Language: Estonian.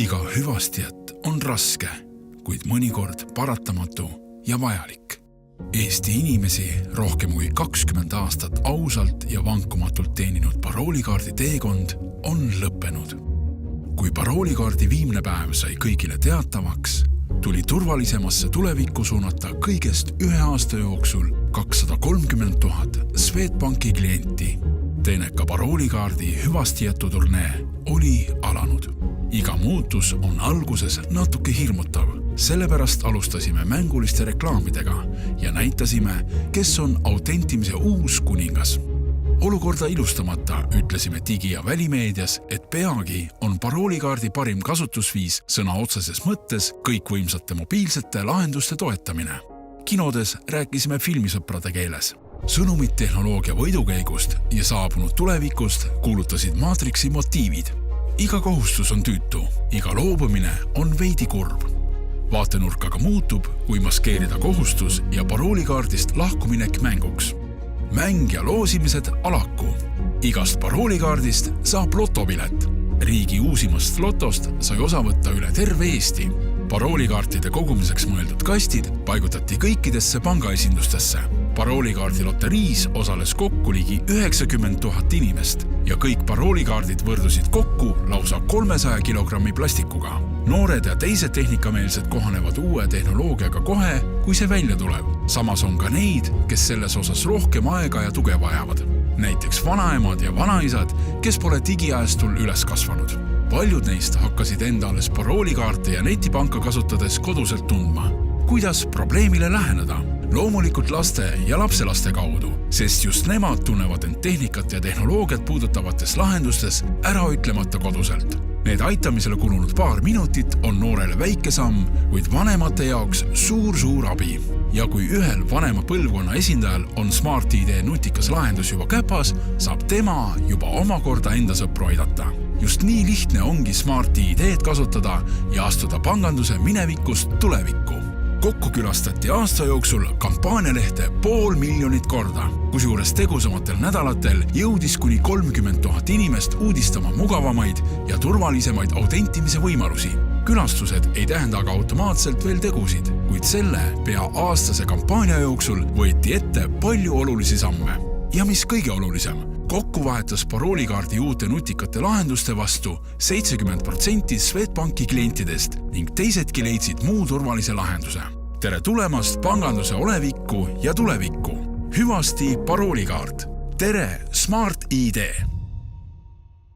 Iga hüvastijat on raske, kuid mõnikord paratamatu ja vajalik. Eesti inimesi rohkem kui 20 aastat ausalt ja vankumatult teeninud paroolikaardi teekond on lõppenud. Kui paroolikaardi viimne päev sai kõigile teatavaks, tuli turvalisemasse tulevikku suunata kõigest 1 aasta jooksul 230 000 Swedbanki klienti. Teeneka paroolikaardi hüvastijätu turnee oli alanud. Iga muutus on alguses natuke hirmutav. Sellepärast alustasime mänguliste reklaamidega ja näitasime, kes on autentimise uus kuningas. Olukorda ilustamata ütlesime digi- ja välimeedias, et peagi on paroolikaardi parim kasutusviis sõna otseses mõttes kõikvõimsate mobiilsete lahenduste toetamine. Kinodes rääkisime filmisõprade keeles. Sõnumid tehnoloogia võidukäigust ja saabunud tulevikust kuulutasid Matrixi motiivid. Iga kohustus on tüütu, iga loobumine on veidi kurb. Vaatenurk aga muutub, kui maskeerida kohustus ja paroolikaardist lahkuminek mänguks. Mäng ja loosimised alaku. Igast paroolikaardist saab lotopilet. Riigi uusimast lotost sai osa võtta üle terve Eesti. Paroolikaartide kogumiseks mõeldud kastid paigutati kõikidesse pangaesindustesse. Paroolikaardi loteriis osales kokku ligi 90 000 inimest ja kõik paroolikaardid võrdusid kokku lausa 300 kilogrammi plastikuga. Noored ja teised tehnikameelsed kohanevad uue tehnoloogiaga kohe, kui see välja tuleb. Samas on ka neid, kes selles osas rohkem aega ja tuge vajavad. Näiteks vanaemad ja vanaisad, kes pole digiajastul üles kasvanud. Paljud neist hakkasid enda alles paroolikaarte ja netipanka kasutades koduselt tundma. Kuidas probleemile läheneda? Loomulikult laste ja lapselaste kaudu, sest just nemad tunnevad end tehnikat ja tehnoloogiat puudutavates lahendustes ära ütlemata koduselt. Need aitamisele kulunud paar minutit on noorele väike samm, kuid vanemate jaoks suur abi. Ja kui ühel vanema põlvkonna esindajal on Smart ID nutikas lahendus juba käpas, saab tema juba omakorda enda sõpru aidata. Just nii lihtne ongi Smart ID-d kasutada ja astuda panganduse minevikust tulevikku. Kokku külastati aasta jooksul kampaanialehte 500 000 korda, kusjuures tegusamatel nädalatel jõudis kuni 30 000 inimest uudistama mugavamaid ja turvalisemaid autentimise võimalusi. Külastused ei tähenda aga automaatselt veel tegusid, kuid selle pea aastase kampaania jooksul võeti ette palju olulisi samme. Ja mis kõige olulisem, kokku vahetas paroolikaardi uute nutikate lahenduste vastu 70% Swedbanki klientidest ning teisedki leidsid muu turvalise lahenduse. Tere tulemast panganduse olevikku ja tulevikku. Hüvasti paroolikaart. Tere Smart ID!